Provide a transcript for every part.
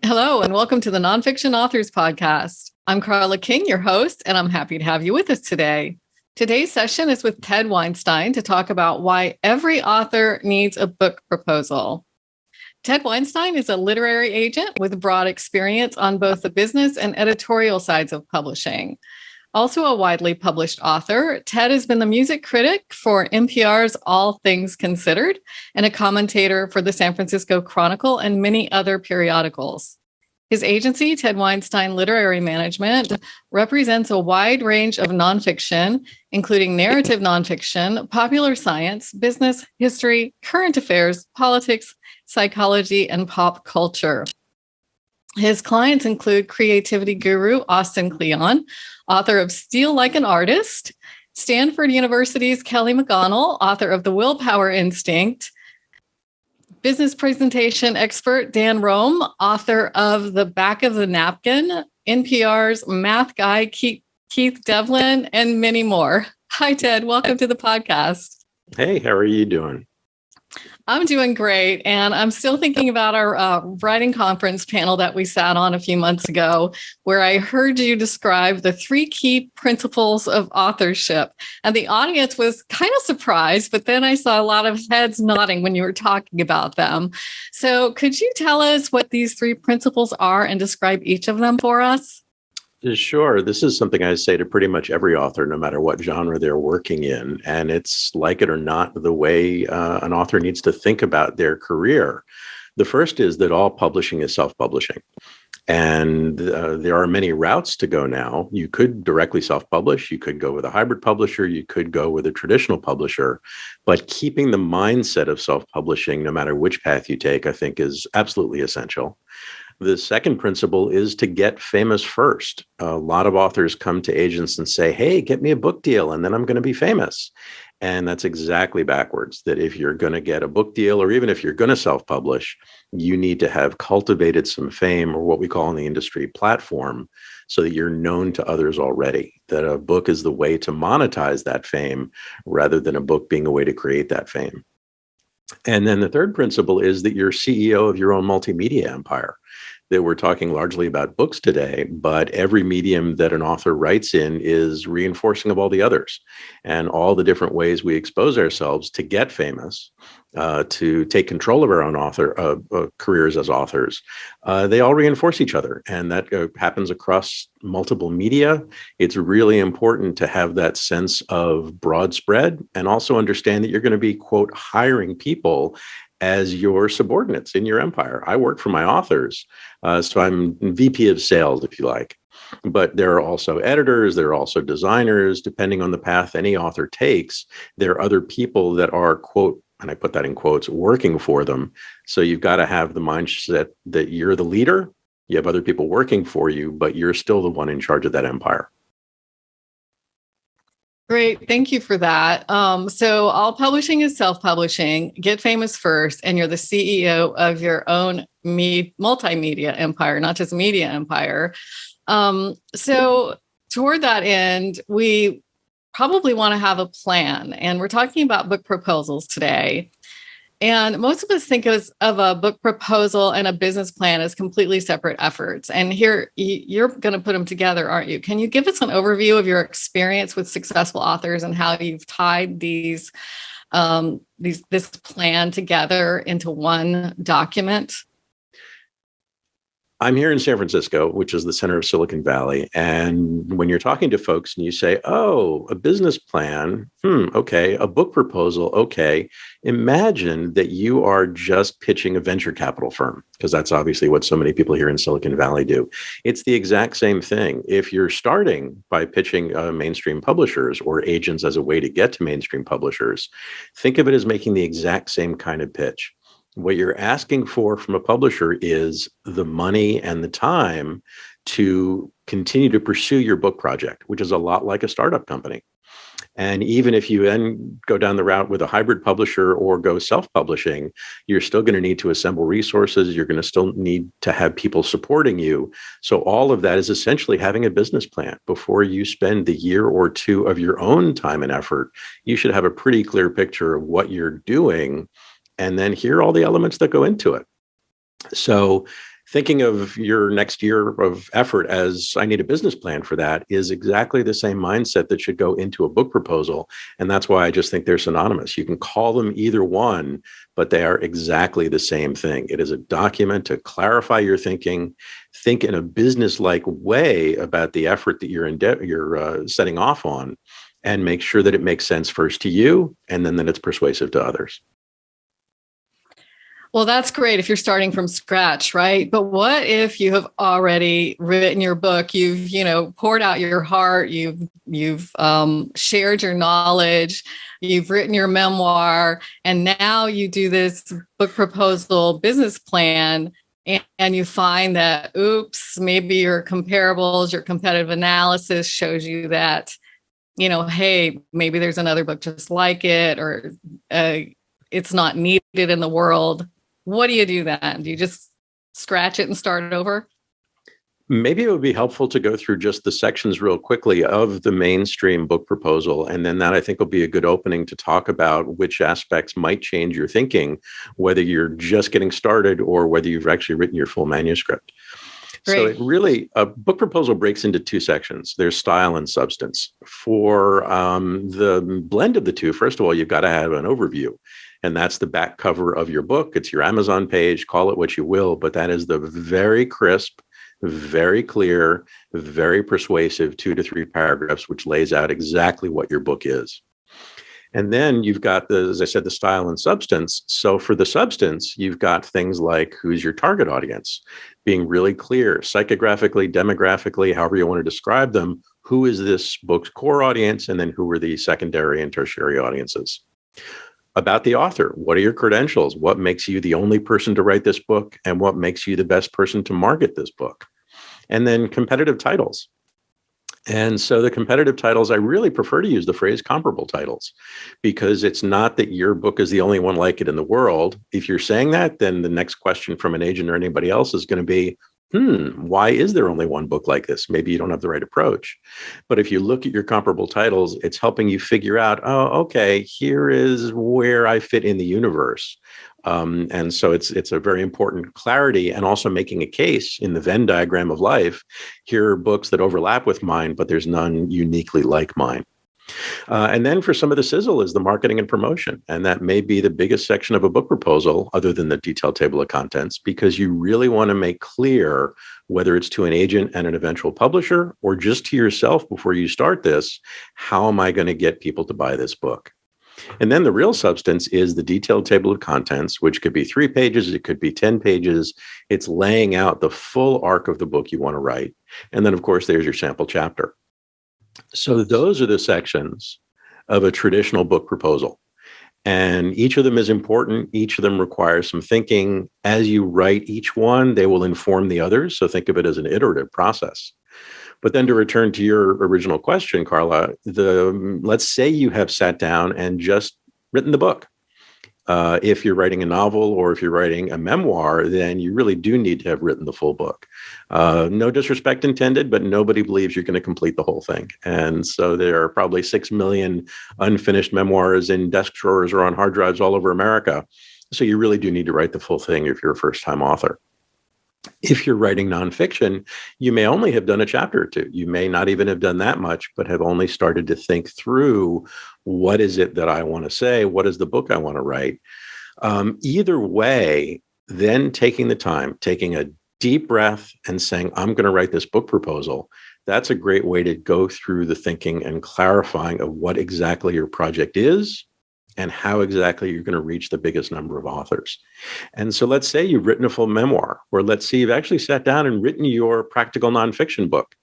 Hello, and welcome to the Nonfiction Authors Podcast. I'm Carla King, your host, and I'm happy to have you with us today. Today's session is with Ted Weinstein to talk about why every author needs a book proposal. Ted Weinstein is a literary agent with broad experience on both the business and editorial sides of publishing. Also a widely published author, Ted has been the music critic for NPR's All Things Considered and a commentator for the San Francisco Chronicle and many other periodicals. His agency, Ted Weinstein Literary Management, represents a wide range of nonfiction, including narrative nonfiction, popular science, business, history, current affairs, politics, psychology, and pop culture. His clients include creativity guru Austin Kleon, author of Steal Like an Artist, Stanford University's Kelly McGonigal, author of The Willpower Instinct, business presentation expert Dan Rome, author of The Back of the Napkin, NPR's math guy Keith Devlin, and many more. Hi, Ted. Welcome to the podcast. Hey, how are you doing? I'm doing great. And I'm still thinking about our writing conference panel that we sat on a few months ago, where I heard you describe the 3 key principles of authorship. And the audience was kind of surprised, but then I saw a lot of heads nodding when you were talking about them. So could you tell us what these 3 principles are and describe each of them for us? Sure. This is something I say to pretty much every author, no matter what genre they're working in. And it's, like it or not, the way an author needs to think about their career. The first is that all publishing is self-publishing. And there are many routes to go now. You could directly self-publish. You could go with a hybrid publisher. You could go with a traditional publisher. But keeping the mindset of self-publishing, no matter which path you take, I think is absolutely essential. The second principle is to get famous first. A lot of authors come to agents and say, hey, get me a book deal, and then I'm going to be famous. And that's exactly backwards, that if you're going to get a book deal, or even if you're going to self-publish, you need to have cultivated some fame, or what we call in the industry platform, so that you're known to others already, that a book is the way to monetize that fame rather than a book being a way to create that fame. And then the third principle is that you're CEO of your own multimedia empire. That we're talking largely about books today, but every medium that an author writes in is reinforcing of all the others, and all the different ways we expose ourselves to get famous, to take control of our own careers as authors. They all reinforce each other, and that happens across multiple media. It's really important to have that sense of broad spread, and also understand that you're going to be, quote, hiring people as your subordinates in your empire. I work for my authors, so I'm VP of sales, if you like. But there are also editors, there are also designers. Depending on the path any author takes, there are other people that are, quote, and I put that in quotes, working for them. So you've got to have the mindset that you're the leader, you have other people working for you, but you're still the one in charge of that empire. Great. Thank you for that. So all publishing is self-publishing. Get famous first, and you're the CEO of your own multimedia empire, not just media empire. So toward that end, we probably want to have a plan. And we're talking about book proposals today. And most of us think of a book proposal and a business plan as completely separate efforts. And here you're going to put them together, aren't you? Can you give us an overview of your experience with successful authors and how you've tied this plan together into one document? I'm here in San Francisco, which is the center of Silicon Valley. And when you're talking to folks and you say, oh, a business plan, okay, a book proposal, okay, imagine that you are just pitching a venture capital firm, because that's obviously what so many people here in Silicon Valley do. It's the exact same thing. If you're starting by pitching mainstream publishers or agents as a way to get to mainstream publishers, think of it as making the exact same kind of pitch. What you're asking for from a publisher is the money and the time to continue to pursue your book project, which is a lot like a startup company. And even if you then go down the route with a hybrid publisher or go self-publishing, you're still going to need to assemble resources. You're going to still need to have people supporting you. So all of that is essentially having a business plan. Before you spend the year or two of your own time and effort, you should have a pretty clear picture of what you're doing, and then here are all the elements that go into it. So Thinking of your next year of effort as I need a business plan for that is exactly the same mindset that should go into a book proposal. And that's why I just think they're synonymous. You can call them either one, but they are exactly the same thing. It is a document to clarify your thinking, think in a business-like way about the effort that you're setting off on, and make sure that it makes sense first to you, and then that it's persuasive to others. Well, that's great if you're starting from scratch, right? But what if you have already written your book? You've, poured out your heart. You've shared your knowledge. You've written your memoir, and now you do this book proposal business plan, and you find that, oops, maybe your comparables, your competitive analysis shows you that, hey, maybe there's another book just like it, or it's not needed in the world. What do you do then? Do you just scratch it and start it over? Maybe it would be helpful to go through just the sections real quickly of the mainstream book proposal. And then that, I think, will be a good opening to talk about which aspects might change your thinking, whether you're just getting started or whether you've actually written your full manuscript. Great. So a book proposal breaks into two sections. There's style and substance. For the blend of the two, first of all, you've got to have an overview. And that's the back cover of your book. It's your Amazon page, call it what you will, but that is the very crisp, very clear, very persuasive 2 to 3 paragraphs, which lays out exactly what your book is. And then you've got, as I said, the style and substance. So for the substance, you've got things like who's your target audience, being really clear, psychographically, demographically, however you want to describe them. Who is this book's core audience? And then who are the secondary and tertiary audiences? About the author, what are your credentials? What makes you the only person to write this book? And what makes you the best person to market this book? And then competitive titles. And so the competitive titles, I really prefer to use the phrase comparable titles, because it's not that your book is the only one like it in the world. If you're saying that, then the next question from an agent or anybody else is going to be, why is there only one book like this? Maybe you don't have the right approach. But if you look at your comparable titles, it's helping you figure out, okay, here is where I fit in the universe. And so it's a very important clarity, and also making a case in the Venn diagram of life. Here are books that overlap with mine, but there's none uniquely like mine. And then for some of the sizzle is the marketing and promotion. And that may be the biggest section of a book proposal, other than the detailed table of contents, because you really want to make clear, whether it's to an agent and an eventual publisher, or just to yourself before you start this, how am I going to get people to buy this book? And then the real substance is the detailed table of contents, which could be 3 pages, it could be 10 pages. It's laying out the full arc of the book you want to write. And then, of course, there's your sample chapter. So those are the sections of a traditional book proposal. And each of them is important. Each of them requires some thinking. As you write each one, they will inform the others. So think of it as an iterative process. But then to return to your original question, Carla, let's say you have sat down and just written the book. If you're writing a novel or if you're writing a memoir, then you really do need to have written the full book. No disrespect intended, but nobody believes you're going to complete the whole thing. And so there are probably 6 million unfinished memoirs in desk drawers or on hard drives all over America. So you really do need to write the full thing if you're a first-time author. If you're writing nonfiction, you may only have done a chapter or 2. You may not even have done that much, but have only started to think through, what is it that I want to say? What is the book I want to write? Either way, then taking the time, taking a deep breath and saying, I'm going to write this book proposal. That's a great way to go through the thinking and clarifying of what exactly your project is and how exactly you're going to reach the biggest number of authors. And so let's say you've written a full memoir, or let's say you've actually sat down and written your practical nonfiction book.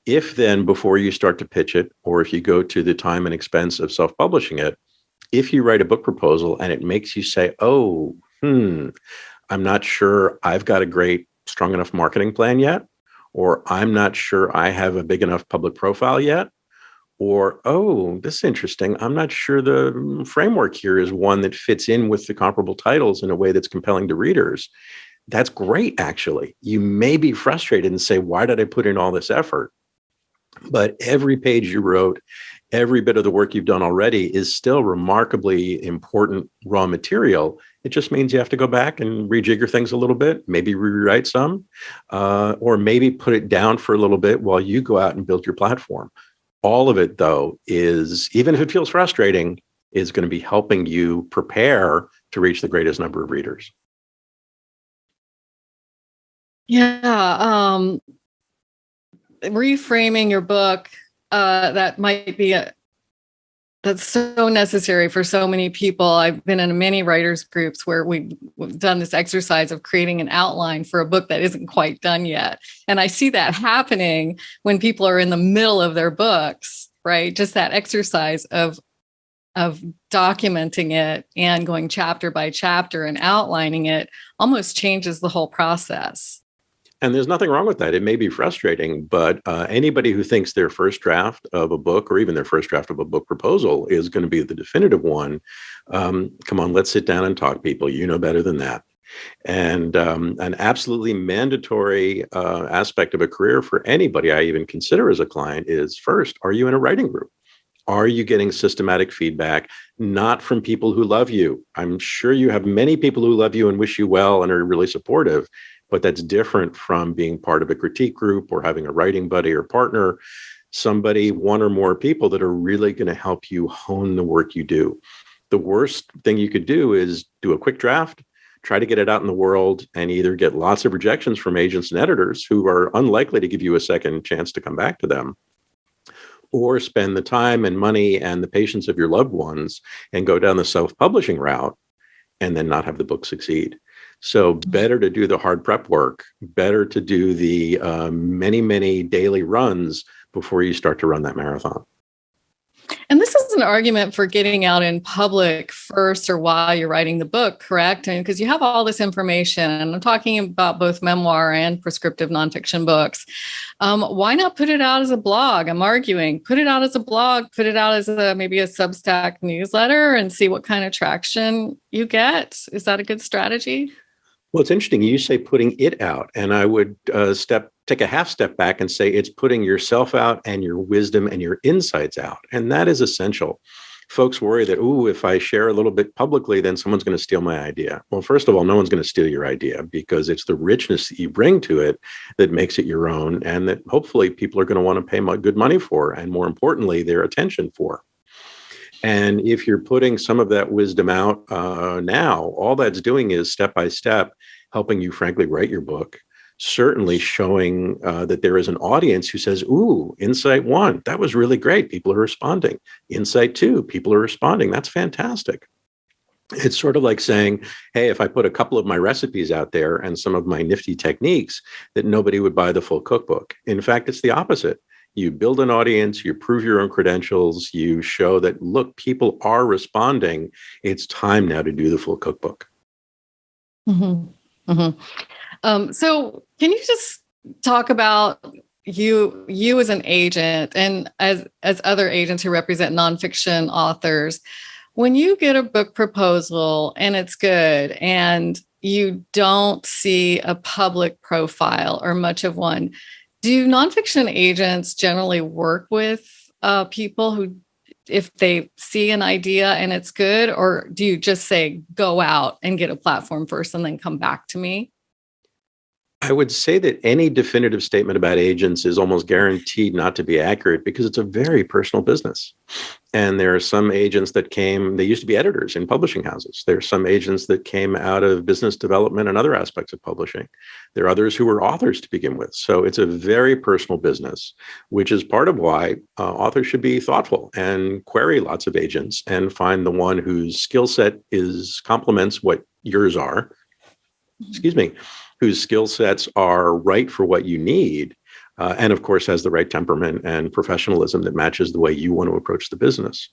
If then, before you start to pitch it, or if you go to the time and expense of self-publishing it, if you write a book proposal and it makes you say, I'm not sure I've got a great, strong enough marketing plan yet, or I'm not sure I have a big enough public profile yet, or, this is interesting, I'm not sure the framework here is one that fits in with the comparable titles in a way that's compelling to readers. That's great, actually. You may be frustrated and say, why did I put in all this effort? But every page you wrote, every bit of the work you've done already is still remarkably important raw material It just means you have to go back and rejigger things a little bit, maybe rewrite some, or maybe put it down for a little bit while you go out and build your platform. All of it, though, is, even if it feels frustrating, is going to be helping you prepare to reach the greatest number of readers. Yeah. Reframing your book, that might be that's so necessary for so many people. I've been in many writers groups where we've done this exercise of creating an outline for a book that isn't quite done yet. And I see that happening when people are in the middle of their books, right? Just that exercise of documenting it and going chapter by chapter and outlining it almost changes the whole process. And there's nothing wrong with that. It may be frustrating, but anybody who thinks their first draft of a book or even their first draft of a book proposal is going to be the definitive one, come on, let's sit down and talk, people. You know better than that. And an absolutely mandatory aspect of a career for anybody I even consider as a client is, first, are you in a writing group? Are you getting systematic feedback, not from people who love you? I'm sure you have many people who love you and wish you well and are really supportive, but that's different from being part of a critique group or having a writing buddy or partner, somebody, one or more people that are really going to help you hone the work you do. The worst thing you could do is do a quick draft, try to get it out in the world, and either get lots of rejections from agents and editors who are unlikely to give you a second chance to come back to them, or spend the time and money and the patience of your loved ones and go down the self-publishing route and then not have the book succeed. So better to do the hard prep work, better to do the many, many daily runs before you start to run that marathon. And this is an argument for getting out in public first or while you're writing the book, correct? And because you have all this information, and I'm talking about both memoir and prescriptive nonfiction books. Why not put it out as a blog? I'm arguing, put it out as a blog, put it out as maybe a Substack newsletter and see what kind of traction you get. Is that a good strategy? Well, it's interesting. You say putting it out, and I would take a half step back and say it's putting yourself out and your wisdom and your insights out. And that is essential. Folks worry that, if I share a little bit publicly, then someone's going to steal my idea. Well, first of all, no one's going to steal your idea, because it's the richness that you bring to it that makes it your own, and that hopefully people are going to want to pay good money for, and more importantly, their attention for. And if you're putting some of that wisdom out now, all that's doing is step by step helping you, frankly, write your book, certainly showing that there is an audience who says, insight 1, that was really great. People are responding. Insight 2, people are responding. That's fantastic. It's sort of like saying, hey, if I put a couple of my recipes out there and some of my nifty techniques, that nobody would buy the full cookbook. In fact, it's the opposite. You build an audience, you prove your own credentials, you show that, look, people are responding. It's time now to do the full cookbook. Mm-hmm. Mm-hmm. So can you just talk about you as an agent and as other agents who represent nonfiction authors? When you get a book proposal and it's good and you don't see a public profile or much of one, do nonfiction agents generally work with people who, if they see an idea and it's good, or do you just say, go out and get a platform first and then come back to me? I would say that any definitive statement about agents is almost guaranteed not to be accurate, because it's a very personal business. And there are some agents that they used to be editors in publishing houses. There are some agents that came out of business development and other aspects of publishing. There are others who were authors to begin with. So it's a very personal business, which is part of why authors should be thoughtful and query lots of agents and find the one whose skill set complements what yours are. Whose skill sets are right for what you need, and of course has the right temperament and professionalism that matches the way you want to approach the business.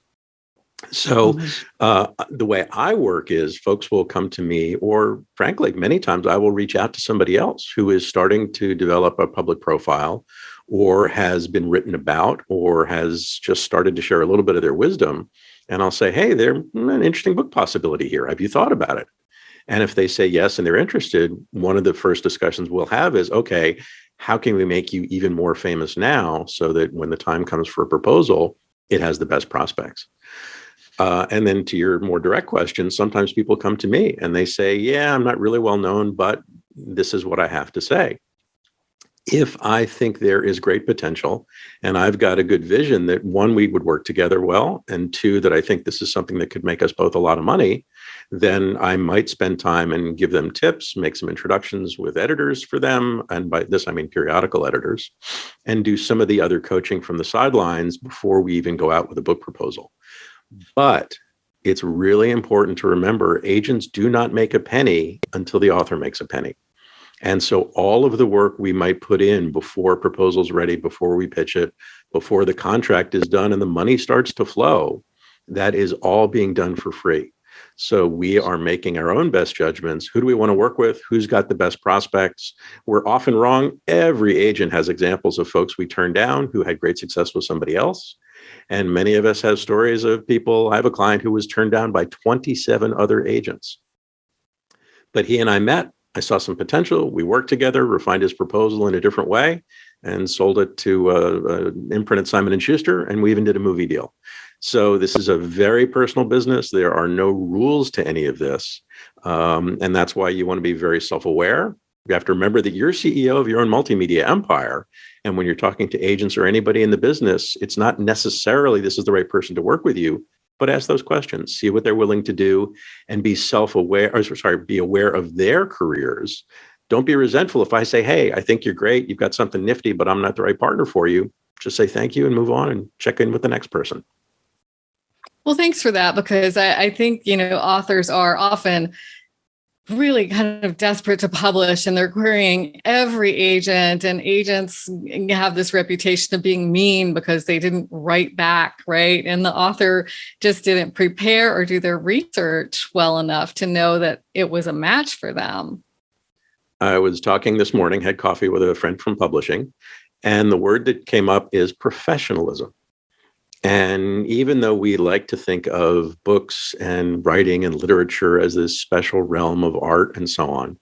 So the way I work is folks will come to me, or frankly, many times I will reach out to somebody else who is starting to develop a public profile, or has been written about, or has just started to share a little bit of their wisdom. And I'll say, hey, there's an interesting book possibility here. Have you thought about it? And if they say yes and they're interested, one of the first discussions we'll have is, okay, how can we make you even more famous now so that when the time comes for a proposal, it has the best prospects? And then to your more direct question, sometimes people come to me and they say, yeah, I'm not really well known, but this is what I have to say. If I think there is great potential and I've got a good vision that one, we would work together well, and two, that I think this is something that could make us both a lot of money, then I might spend time and give them tips, make some introductions with editors for them. And by this, I mean periodical editors, and do some of the other coaching from the sidelines before we even go out with a book proposal. But it's really important to remember agents do not make a penny until the author makes a penny. And so all of the work we might put in before proposal's ready, before we pitch it, before the contract is done and the money starts to flow, that is all being done for free. So we are making our own best judgments. Who do we want to work with? Who's got the best prospects? We're often wrong. Every agent has examples of folks we turned down who had great success with somebody else. And many of us have stories of people. I have a client who was turned down by 27 other agents. But he and I met. I saw some potential. We worked together, refined his proposal in a different way, and sold it to an imprint at Simon & Schuster, and we even did a movie deal. So this is a very personal business. There are no rules to any of this. And that's why you want to be very self-aware. You have to remember that you're CEO of your own multimedia empire. And when you're talking to agents or anybody in the business, it's not necessarily this is the right person to work with you. But ask those questions, see what they're willing to do, and be be aware of their careers. Don't be resentful if I say, hey, I think you're great, you've got something nifty, but I'm not the right partner for you. Just say thank you and move on and check in with the next person. Well, thanks for that, because I think, authors are often really kind of desperate to publish, and they're querying every agent, and agents have this reputation of being mean because they didn't write back, right? And the author just didn't prepare or do their research well enough to know that it was a match for them. I was talking this morning, had coffee with a friend from publishing, and the word that came up is professionalism. And even though we like to think of books and writing and literature as this special realm of art and so on,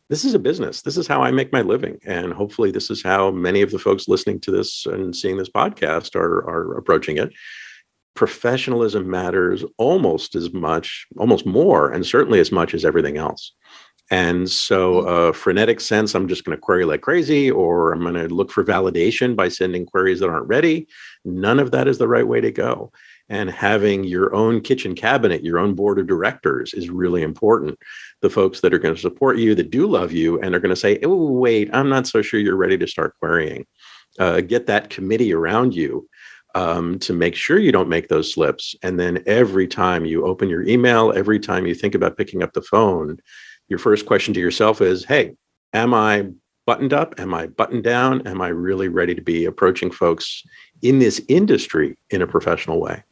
this is a business. This is how I make my living. And hopefully this is how many of the folks listening to this and seeing this podcast are approaching it. Professionalism matters almost as much, almost more, and certainly as much as everything else. And so frenetic sense, I'm just going to query like crazy, or I'm going to look for validation by sending queries that aren't ready. None of that is the right way to go. And having your own kitchen cabinet, your own board of directors is really important. The folks that are going to support you, that do love you, and are going to say, oh, wait, I'm not so sure you're ready to start querying. Get that committee around you to make sure you don't make those slips. And then every time you open your email, every time you think about picking up the phone, your first question to yourself is, hey, am I buttoned up? Am I buttoned down? Am I really ready to be approaching folks in this industry in a professional way?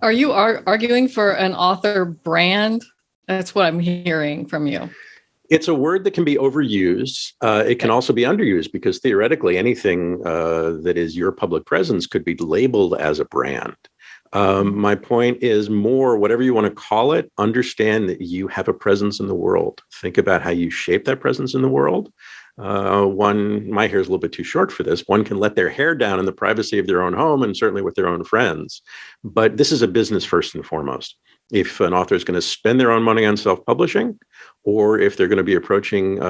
Are you arguing for an author brand? That's what I'm hearing from you. It's a word that can be overused. It can also be underused, because theoretically anything that is your public presence could be labeled as a brand. My point is more, whatever you want to call it, understand that you have a presence in the world. Think about how you shape that presence in the world. My hair is a little bit too short for this. One can let their hair down in the privacy of their own home, and certainly with their own friends. But this is a business first and foremost. If an author is going to spend their own money on self-publishing, or if they're going to be approaching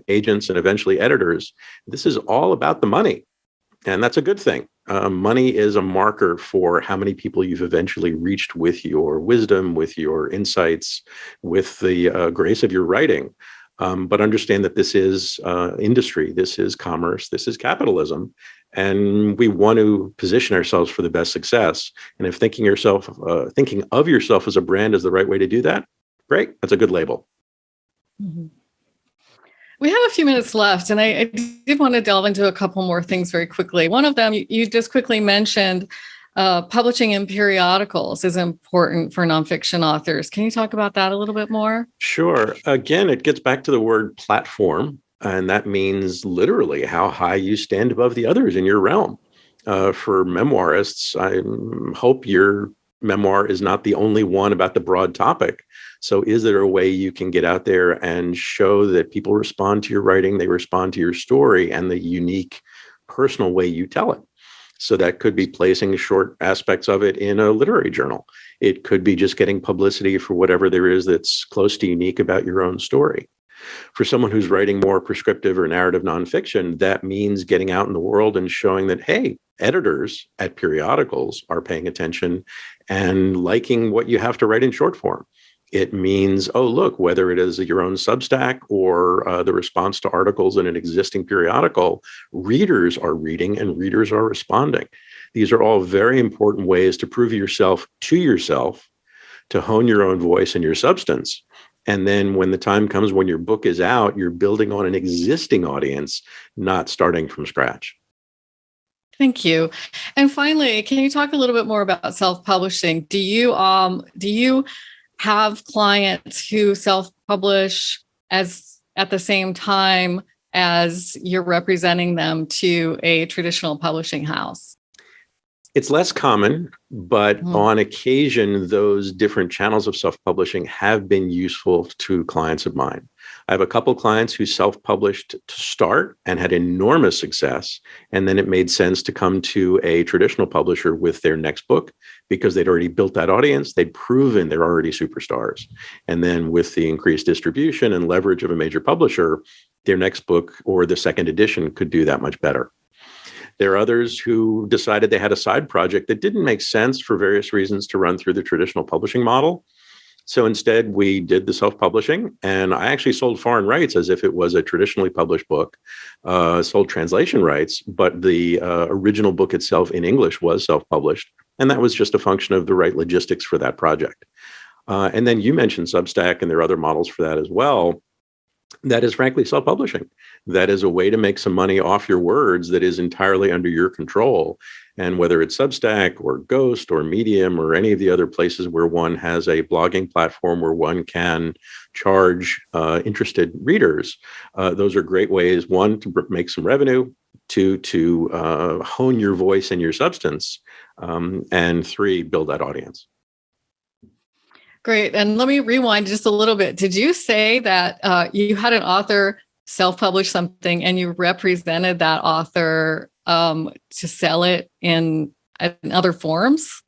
agents and eventually editors, this is all about the money. And that's a good thing. Money is a marker for how many people you've eventually reached with your wisdom, with your insights, with the grace of your writing. But understand that this is industry, this is commerce, this is capitalism, and we want to position ourselves for the best success. And if thinking of yourself as a brand is the right way to do that, great, that's a good label. Mm-hmm. We have a few minutes left, and I did want to delve into a couple more things very quickly. One of them, you just quickly mentioned publishing in periodicals is important for nonfiction authors. Can you talk about that a little bit more? Sure. Again, it gets back to the word platform, and that means literally how high you stand above the others in your realm. For memoirists, I hope your memoir is not the only one about the broad topic. So is there a way you can get out there and show that people respond to your writing, they respond to your story, and the unique personal way you tell it? So that could be placing short aspects of it in a literary journal. It could be just getting publicity for whatever there is that's close to unique about your own story. For someone who's writing more prescriptive or narrative nonfiction, that means getting out in the world and showing that, hey, editors at periodicals are paying attention and liking what you have to write in short form. It means, oh, look, whether it is your own Substack or the response to articles in an existing periodical, readers are reading and readers are responding. These are all very important ways to prove yourself to yourself, to hone your own voice and your substance. And then when the time comes when your book is out, you're building on an existing audience, not starting from scratch. Thank you. And finally, can you talk a little bit more about self-publishing? Do you have clients who self-publish as at the same time as you're representing them to a traditional publishing house? It's less common, but on occasion, those different channels of self-publishing have been useful to clients of mine. I have a couple clients who self-published to start and had enormous success. And then it made sense to come to a traditional publisher with their next book because they'd already built that audience. They'd proven they're already superstars. And then with the increased distribution and leverage of a major publisher, their next book or the second edition could do that much better. There are others who decided they had a side project that didn't make sense for various reasons to run through the traditional publishing model. So instead, we did the self-publishing, and I actually sold foreign rights as if it was a traditionally published book, sold translation rights, but the original book itself in English was self-published, and that was just a function of the right logistics for that project. And then you mentioned Substack, and there are other models for that as well. That is frankly self-publishing. That is a way to make some money off your words that is entirely under your control. And whether it's Substack or Ghost or Medium or any of the other places where one has a blogging platform where one can charge interested readers, those are great ways, one, to make some revenue, two, to hone your voice and your substance, and three, build that audience. Great. And let me rewind just a little bit. Did you say that you had an author self-publish something and you represented that author to sell it in other forms?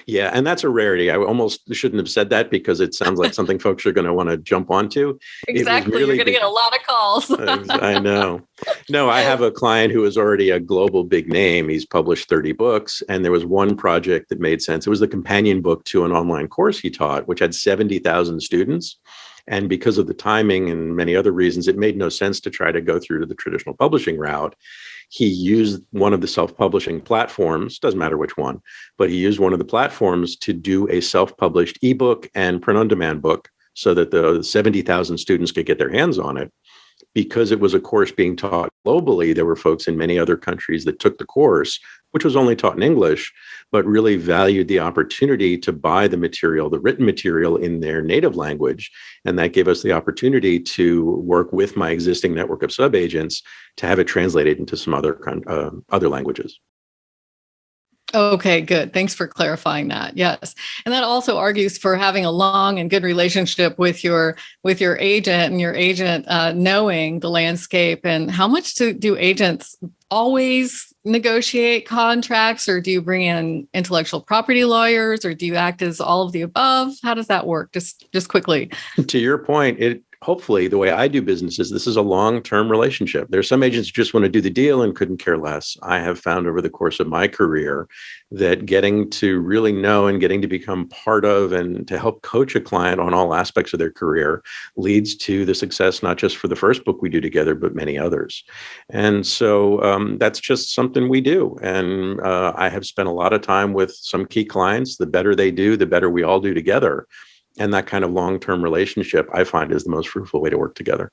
Yeah, and that's a rarity. I almost shouldn't have said that because it sounds like something folks are going to want to jump onto. Exactly. Really You're going to get a lot of calls. I know. No, I have a client who is already a global big name. He's published 30 books, and there was one project that made sense. It was the companion book to an online course he taught, which had 70,000 students. And because of the timing and many other reasons, it made no sense to try to go through to the traditional publishing route. He used one of the self-publishing platforms, doesn't matter which one, but he used one of the platforms to do a self-published ebook and print-on-demand book so that the 70,000 students could get their hands on it. Because it was a course being taught globally, there were folks in many other countries that took the course, which was only taught in English, but really valued the opportunity to buy the material, the written material in their native language. And that gave us the opportunity to work with my existing network of subagents to have it translated into some other languages. Okay, good. Thanks for clarifying that. Yes. And that also argues for having a long and good relationship with your agent and your agent knowing the landscape. And how much do agents always negotiate contracts, or do you bring in intellectual property lawyers, or do you act as all of the above? How does that work? Just quickly. To your point, hopefully, the way I do business is this is a long-term relationship. There are some agents who just want to do the deal and couldn't care less. I have found over the course of my career that getting to really know and getting to become part of and to help coach a client on all aspects of their career leads to the success, not just for the first book we do together, but many others. And so that's just something we do. And I have spent a lot of time with some key clients. The better they do, the better we all do together. And that kind of long-term relationship, I find, is the most fruitful way to work together.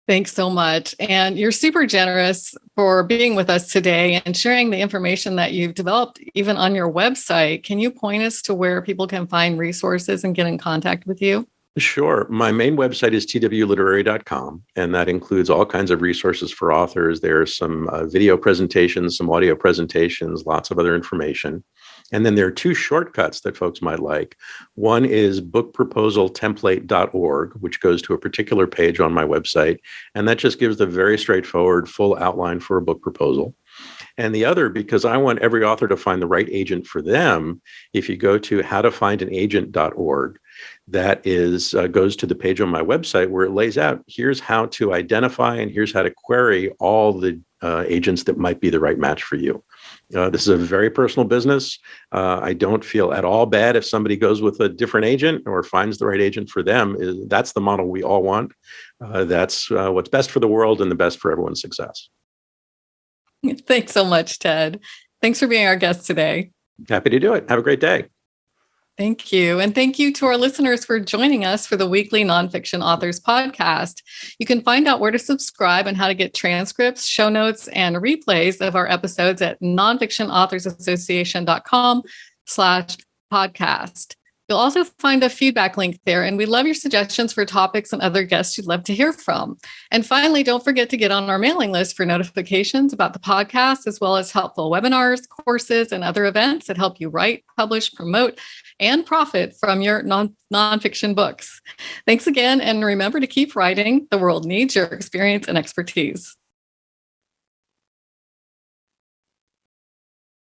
Thanks so much. And you're super generous for being with us today and sharing the information that you've developed even on your website. Can you point us to where people can find resources and get in contact with you? Sure. My main website is twliterary.com, and that includes all kinds of resources for authors. There are some video presentations, some audio presentations, lots of other information. And then there are two shortcuts that folks might like. One is bookproposaltemplate.org, which goes to a particular page on my website. And that just gives the very straightforward full outline for a book proposal. And the other, because I want every author to find the right agent for them, if you go to howtofindinagent.org, that is goes to the page on my website where it lays out, here's how to identify and here's how to query all the agents that might be the right match for you. This is a very personal business. I don't feel at all bad if somebody goes with a different agent or finds the right agent for them. That's the model we all want. That's what's best for the world and the best for everyone's success. Thanks so much, Ted. Thanks for being our guest today. Happy to do it. Have a great day. Thank you. And thank you to our listeners for joining us for the weekly Nonfiction Authors podcast. You can find out where to subscribe and how to get transcripts, show notes, and replays of our episodes at nonfictionauthorsassociation.com/podcast. You'll also find a feedback link there, and we love your suggestions for topics and other guests you'd love to hear from. And finally, don't forget to get on our mailing list for notifications about the podcast, as well as helpful webinars, courses, and other events that help you write, publish, promote, and profit from your nonfiction books. Thanks again, and remember to keep writing. The world needs your experience and expertise.